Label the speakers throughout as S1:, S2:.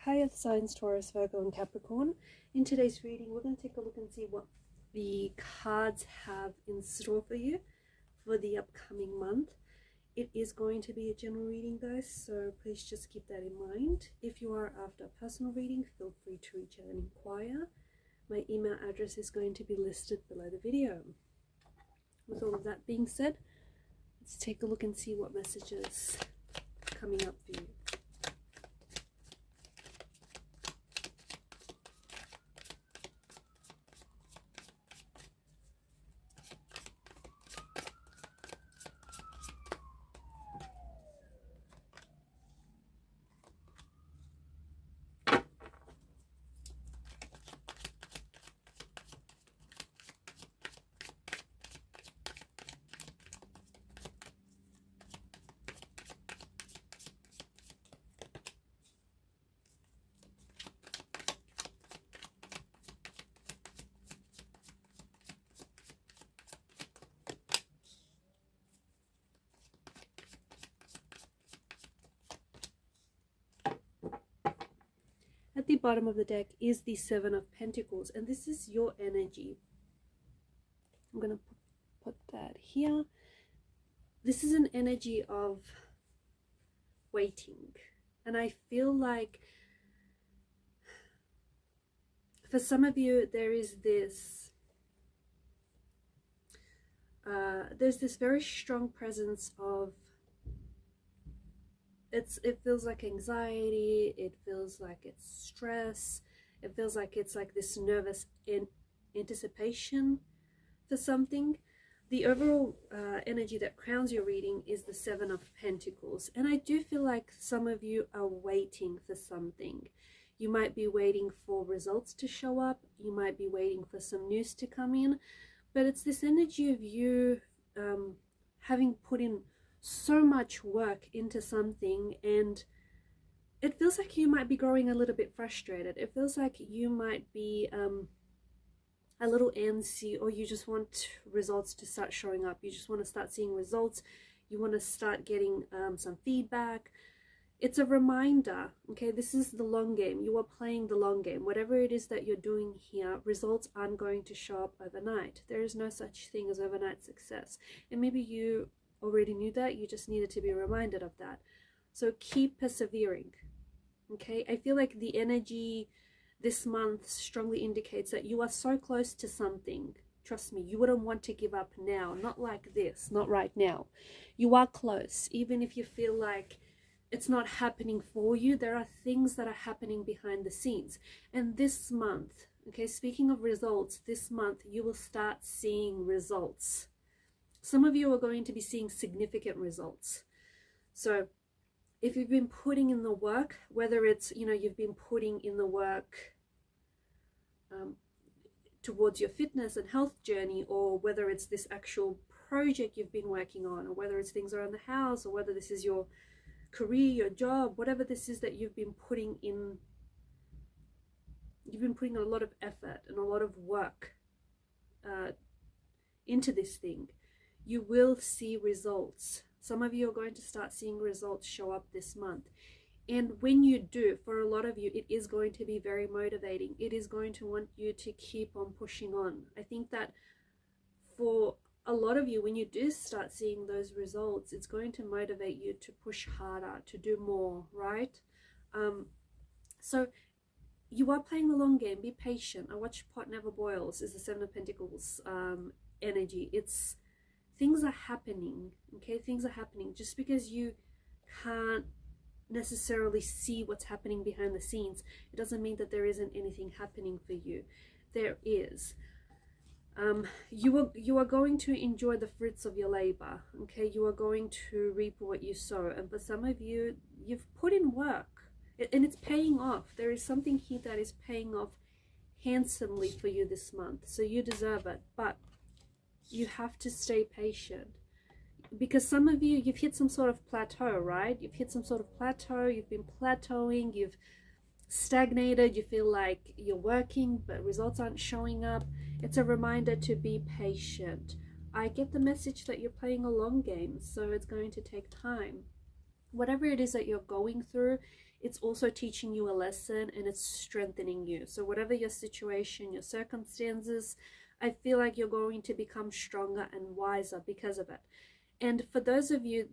S1: Hi, Earth signs Taurus, Virgo, and Capricorn. In today's reading, we're going to take a look and see what the cards have in store for you for the upcoming month. It is going to be a general reading, guys, so please just keep that in mind. If you are after a personal reading, feel free to reach out and inquire. My email address is going to be listed below the video. With all of that being said, let's take a look and see what messages are coming up for you. At the bottom of the deck is the Seven of Pentacles, and this is your energy. I'm going to put that here. This is an energy of waiting, and I feel like for some of you there is this there's this very strong presence of it feels like anxiety, it feels like it's stress, it feels like it's like this nervous anticipation for something. The overall energy that crowns your reading is the Seven of Pentacles, and I do feel like some of you are waiting for something. You might be waiting for results to show up, you might be waiting for some news to come in, but it's this energy of you having put in so much work into something, and it feels like you might be growing a little bit frustrated. It feels like you might be a little antsy, or you just want results to start showing up. You just want to start seeing results. You want to start getting some feedback. It's a reminder, okay, this is the long game. You are playing the long game. Whatever it is that you're doing here, results aren't going to show up overnight. There is no such thing as overnight success, and maybe you already knew that, you just needed to be reminded of that. So keep persevering, okay? I feel like the energy this month strongly indicates that you are so close to something. Trust me, you wouldn't want to give up now. Not like this, not right now. You are close. Even if you feel like it's not happening for you, there are things that are happening behind the scenes. And this month, okay, speaking of results, this month you will start seeing results. Some of you are going to be seeing significant results. So if you've been putting in the work, whether it's, you know, you've been putting in the work towards your fitness and health journey, or whether it's this actual project you've been working on, or whether it's things around the house, or whether this is your career, your job, whatever this is that you've been putting in, you've been putting a lot of effort and a lot of work into this thing. You will see results. Some of you are going to start seeing results show up this month. And when you do, for a lot of you, it is going to be very motivating. It is going to want you to keep on pushing on. I think that for a lot of you, when you do start seeing those results, it's going to motivate you to push harder, to do more, right? So you are playing the long game. Be patient. I watch Pot Never Boils is the Seven of Pentacles energy. It's things are happening, okay? Things are happening. Just because you can't necessarily see what's happening behind the scenes, it doesn't mean that there isn't anything happening for you. There is. You are going to enjoy the fruits of your labor, okay? You are going to reap what you sow. And for some of you, you've put in work, and it's paying off. There is something here that is paying off handsomely for you this month, so you deserve it. But you have to stay patient, because some of you, you've hit some sort of plateau, right? You've hit some sort of plateau. You've been plateauing, you've stagnated, you feel like you're working but results aren't showing up. It's a reminder to be patient. I get the message that you're playing a long game, so it's going to take time. whatever it is that you're going through, it's also teaching you a lesson and it's strengthening you. So whatever your situation, your circumstances, I feel like you're going to become stronger and wiser because of it. And for those of you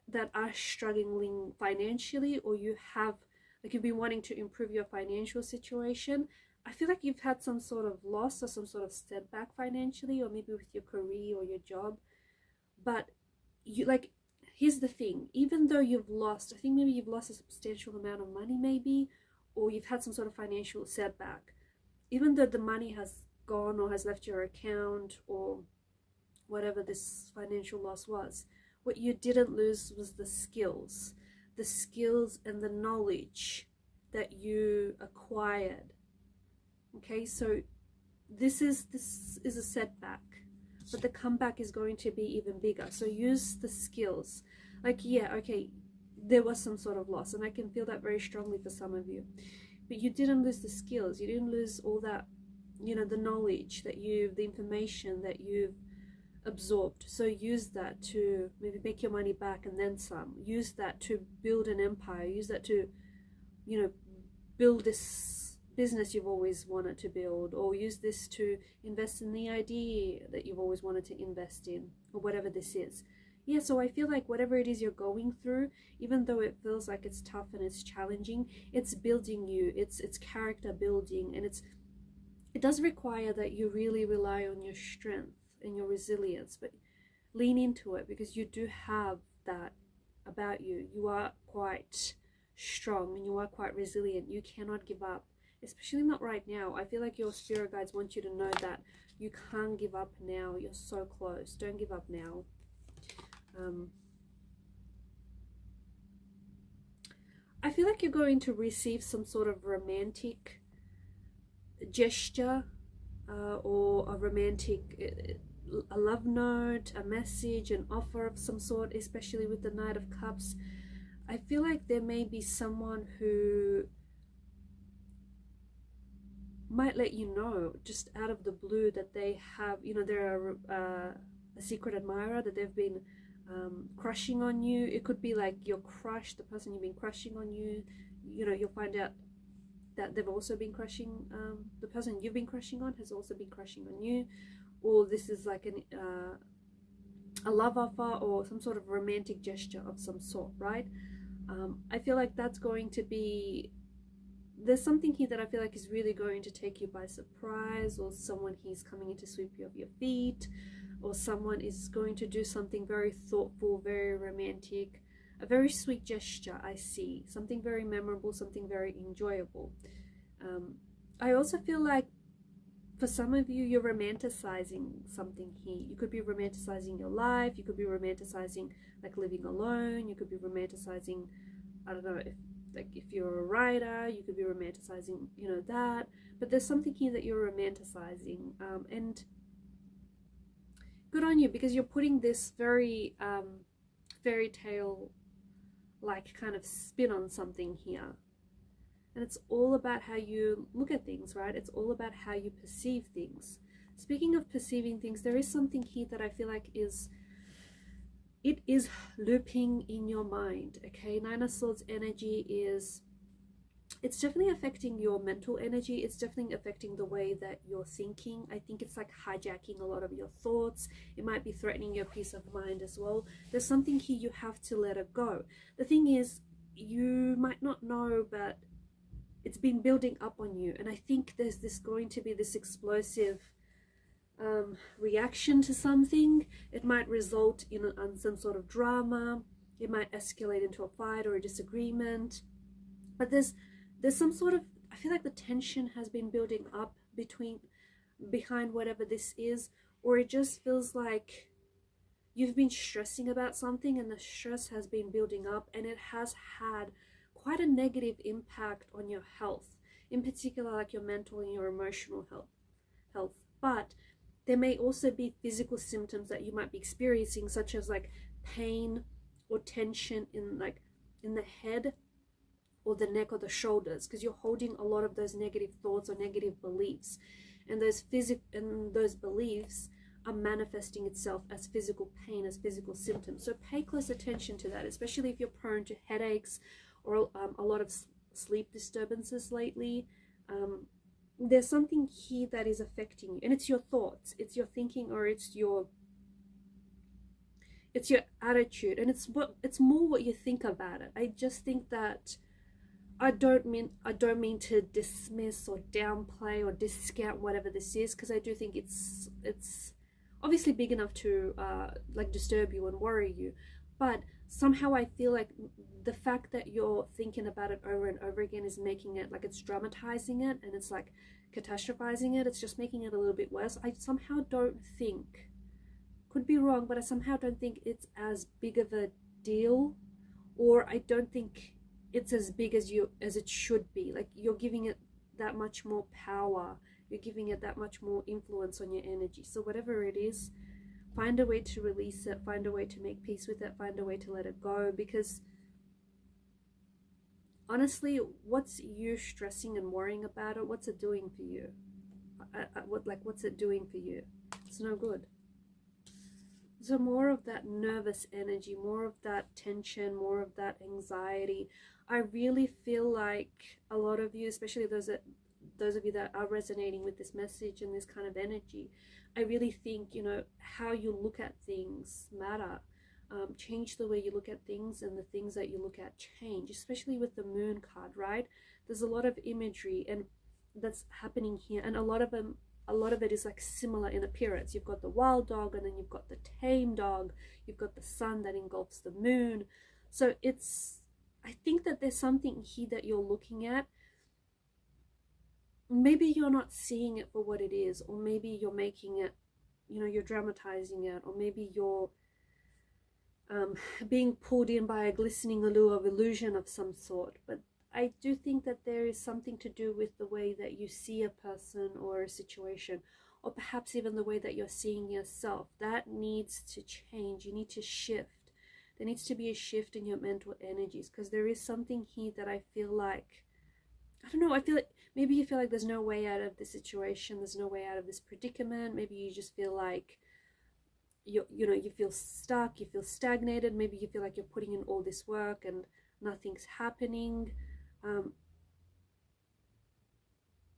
S1: that are struggling financially, or you have, like, you've been wanting to improve your financial situation, I feel like you've had some sort of loss or some sort of setback financially, or maybe with your career or your job. But you, like, here's the thing, even though you've lost, I think maybe you've lost a substantial amount of money maybe, or you've had some sort of financial setback, even though the money has gone or has left your account or whatever this financial loss was, what you didn't lose was the skills and the knowledge that you acquired. Okay, so this is a setback, but the comeback is going to be even bigger. So use the skills. Like, yeah, okay, there was some sort of loss, and I can feel that very strongly for some of you, but you didn't lose the skills, you didn't lose all that, you know, the knowledge that the information that you've absorbed. So use that to maybe make your money back and then some. Use that to build an empire. Use that to, you know, build this business you've always wanted to build, or use this to invest in the idea that you've always wanted to invest in, or whatever this is. Yeah, so I feel like whatever it is you're going through, even though it feels like it's tough and it's challenging, it's building you, it's character building, and it does require that you really rely on your strength and your resilience, but lean into it, because you do have that about you. You are quite strong and you are quite resilient. You cannot give up, especially not right now. I feel like your spirit guides want you to know that you can't give up now. You're so close. Don't give up now. I feel like you're going to receive some sort of romantic gesture, or a romantic, a love note, a message, an offer of some sort, especially with the Knight of Cups. I feel like there may be someone who might let you know just out of the blue that they have, you know, they're a secret admirer, that they've been crushing on you. It could be like your crush, the person you've been crushing on you, you know, you'll find out that they've also been crushing, the person you've been crushing on has also been crushing on you, or this is like a love offer or some sort of romantic gesture of some sort, right? I feel like that's going to be, there's something here that I feel like is really going to take you by surprise, or someone he's coming in to sweep you off your feet, or someone is going to do something very thoughtful, very romantic, a very sweet gesture. I see something very memorable, something very enjoyable. I also feel like for some of you, you're romanticizing something here. You could be romanticizing your life. You could be romanticizing like living alone. You could be romanticizing, I don't know, if you're a writer, you could be romanticizing, you know, that. But there's something here that you're romanticizing, and good on you, because you're putting this very fairy tale like kind of spin on something here. And it's all about how you look at things, right? It's all about how you perceive things. Speaking of perceiving things, there is something here that I feel like it is looping in your mind, okay? Nine of Swords energy is, it's definitely affecting your mental energy. It's definitely affecting the way that you're thinking. I think it's like hijacking a lot of your thoughts. It might be threatening your peace of mind as well. There's something here you have to let it go. The thing is, you might not know, but it's been building up on you, and I think there's going to be this explosive reaction to something. It might result in some sort of drama. It might escalate into a fight or a disagreement. But there's some sort of, I feel like the tension has been building up behind whatever this is, or it just feels like you've been stressing about something, and the stress has been building up, and it has had quite a negative impact on your health, in particular like your mental and your emotional health. But there may also be physical symptoms that you might be experiencing, such as like pain or tension in the head or the neck or the shoulders, because you're holding a lot of those negative thoughts or negative beliefs, and those beliefs are manifesting itself as physical pain, as physical symptoms. So pay close attention to that, especially if you're prone to headaches or a lot of sleep disturbances lately. There's something here that is affecting you, and it's your thoughts, it's your thinking, or it's your attitude, and it's more what you think about it. I just think that I don't mean to dismiss or downplay or discount whatever this is, because I do think it's obviously big enough to like disturb you and worry you, but somehow I feel like the fact that you're thinking about it over and over again is making it like it's dramatizing it, and it's like catastrophizing it. It's just making it a little bit worse. I somehow don't think, could be wrong, but I somehow don't think it's as big of a deal, or I don't think it's as big as it should be. Like, you're giving it that much more power, you're giving it that much more influence on your energy. So whatever it is, find a way to release it, find a way to make peace with it, find a way to let it go, because honestly, what's you stressing and worrying about it? What's it doing for you? What's it doing for you? It's no good. So more of that nervous energy, more of that tension, more of that anxiety. I really feel like a lot of you, especially those of you that are resonating with this message and this kind of energy, I really think, you know, how you look at things matter. Change the way you look at things, and the things that you look at change, especially with the moon card, right? There's a lot of imagery and that's happening here, and a lot of it is like similar in appearance. You've got the wild dog, and then you've got the tame dog, you've got the sun that engulfs the moon. So I think that there's something here that you're looking at. Maybe you're not seeing it for what it is, or maybe you're making it, you know, you're dramatizing it, or maybe you're being pulled in by a glistening allure of illusion of some sort. But I do think that there is something to do with the way that you see a person or a situation, or perhaps even the way that you're seeing yourself. That needs to change. You need to shift. There needs to be a shift in your mental energies, because there is something here that I feel like, I don't know, I feel like maybe you feel like there's no way out of this situation, there's no way out of this predicament. Maybe you just feel like you feel stuck, you feel stagnated. Maybe you feel like you're putting in all this work and nothing's happening.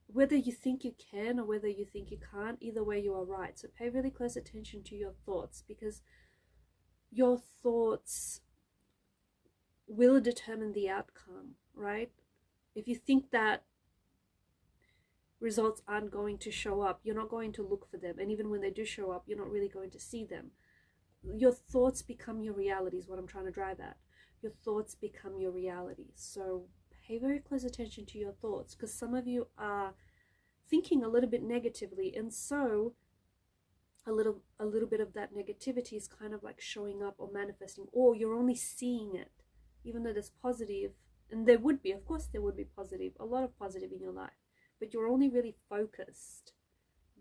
S1: Whether you think you can or whether you think you can't, either way you are right. So pay really close attention to your thoughts, because your thoughts will determine the outcome, right? If you think that results aren't going to show up, you're not going to look for them, and even when they do show up, you're not really going to see them. Your thoughts become your reality, is what I'm trying to drive at. Your thoughts become your reality. So pay very close attention to your thoughts, because some of you are thinking a little bit negatively, and so a little bit of that negativity is kind of like showing up or manifesting, or you're only seeing it, even though there's positive, and there would be, of course there would be positive, a lot of positive in your life, but you're only really focused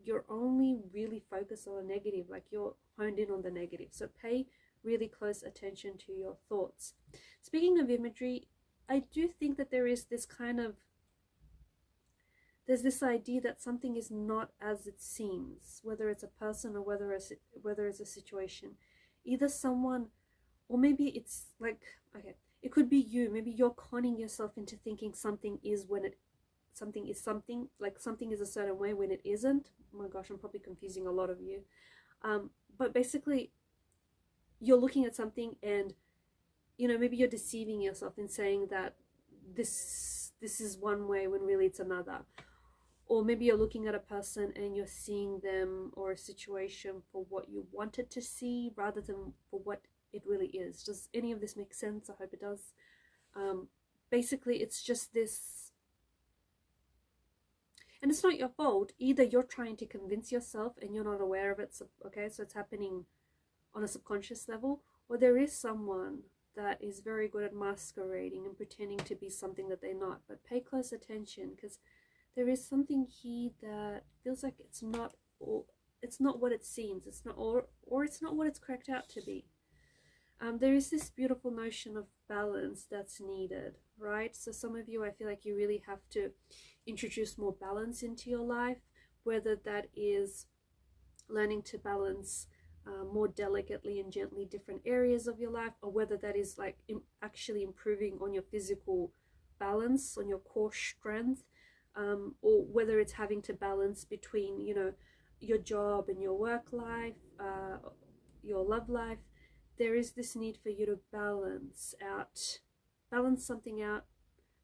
S1: on the negative, like you're honed in on the negative. So pay really close attention to your thoughts. Speaking of imagery, I do think that there is this there's this idea that something is not as it seems, whether it's a person or whether it's a situation. Either someone, or maybe it's like, okay, it could be you. Maybe you're conning yourself into thinking something is something, like something is a certain way when it isn't. Oh my gosh, I'm probably confusing a lot of you. But basically, you're looking at something and, you know, maybe you're deceiving yourself in saying that this is one way when really it's another. Or maybe you're looking at a person and you're seeing them or a situation for what you wanted to see rather than for what it really is. Does any of this make sense? I hope it does. Basically, it's just this, and it's not your fault. Either you're trying to convince yourself and you're not aware of it, okay, so it's happening on a subconscious level, or there is someone that is very good at masquerading and pretending to be something that they're not. But pay close attention, because there is something here that feels like it's not what it seems. It's not, or it's not what it's cracked out to be. There is this beautiful notion of balance that's needed, right? So some of you, I feel like you really have to introduce more balance into your life, whether that is learning to balance more delicately and gently different areas of your life, or whether that is like actually improving on your physical balance, on your core strength, or whether it's having to balance between, you know, your job and your work life, your love life. There is this need for you to balance something out,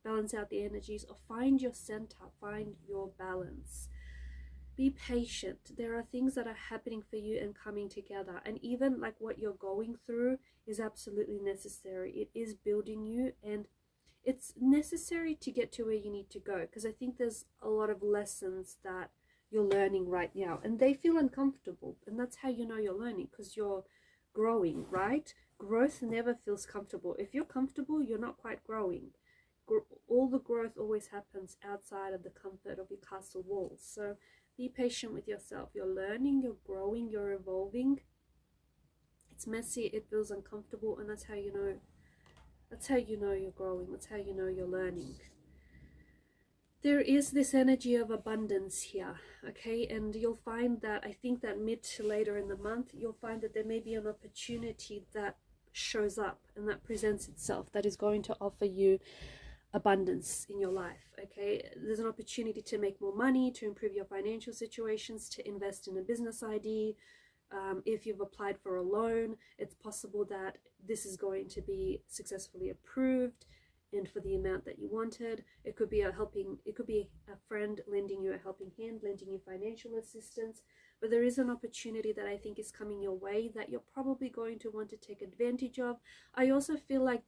S1: balance out the energies, or find your center, find your balance. Be patient. There are things that are happening for you and coming together, and even like what you're going through is absolutely necessary. It is building you, and it's necessary to get to where you need to go, because I think there's a lot of lessons that you're learning right now and they feel uncomfortable, and that's how you know you're learning, because you're growing, right? Growth never feels comfortable. If you're comfortable, you're not quite growing. All the growth always happens outside of the comfort of your castle walls. So be patient with yourself. You're learning, you're growing, you're evolving. It's messy, it feels uncomfortable, and that's how you know. That's how you know you're growing. That's how you know you're learning. There is this energy of abundance here, okay? And you'll find that, I think that mid to later in the month, you'll find that there may be an opportunity that shows up and that presents itself that is going to offer you abundance in your life, okay? There's an opportunity to make more money, to improve your financial situations, to invest in a business idea. If you've applied for a loan, it's possible that this is going to be successfully approved and for the amount that you wanted. It could be a friend lending you a helping hand, lending you financial assistance. But there is an opportunity that I think is coming your way that you're probably going to want to take advantage of. I also feel like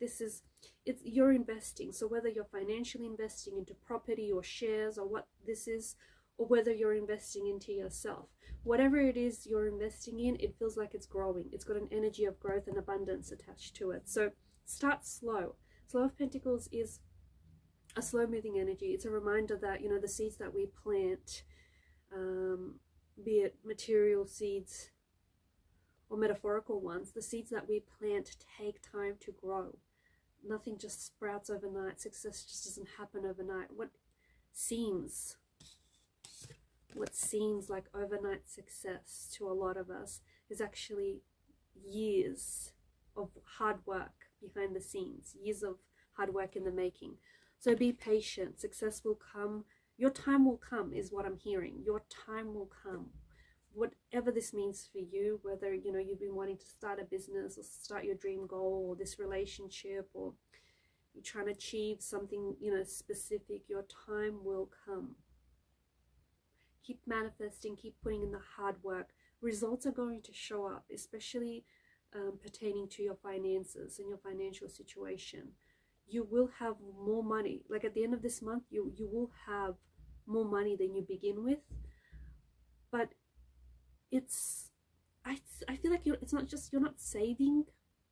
S1: you're investing. So whether you're financially investing into property or shares or what this is, or whether you're investing into yourself, whatever it is you're investing in, it feels like it's growing. It's got an energy of growth and abundance attached to it. So start slow. Slow of Pentacles is a slow moving energy. It's a reminder that, you know, the seeds that we plant, be it material seeds or metaphorical ones, the seeds that we plant take time to grow. Nothing just sprouts overnight. Success just doesn't happen overnight. What seems like overnight success to a lot of us is actually years of hard work behind the scenes, years of hard work in the making. So be patient. Success will come. Your time will come is what I'm hearing. Your time will come. Whatever this means for you, whether, you know, you've been wanting to start a business or start your dream goal or this relationship, or you're trying to achieve something, you know, specific, your time will come. Keep manifesting, keep putting in the hard work. Results are going to show up, especially pertaining to your finances and your financial situation. You will have more money. Like at the end of this month, you will have more money than you begin with. But I feel like it's not just, you're not saving.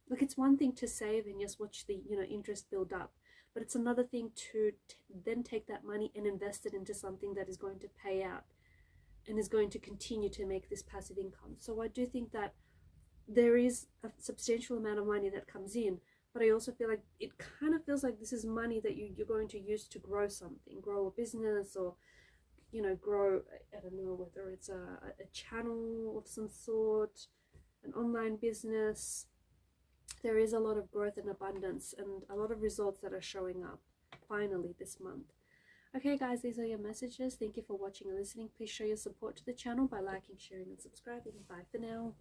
S1: Like, it's one thing to save and just watch the, you know, interest build up, but it's another thing to then take that money and invest it into something that is going to pay out and is going to continue to make this passive income. So I do think that there is a substantial amount of money that comes in, but I also feel like it kind of feels like this is money that you're going to use to grow something, grow a business, or, you know, grow, I don't know, whether it's a channel of some sort, an online business. There is a lot of growth and abundance and a lot of results that are showing up finally this month. Okay guys, these are your messages. Thank you for watching and listening. Please show your support to the channel by liking, sharing and subscribing. Bye for now.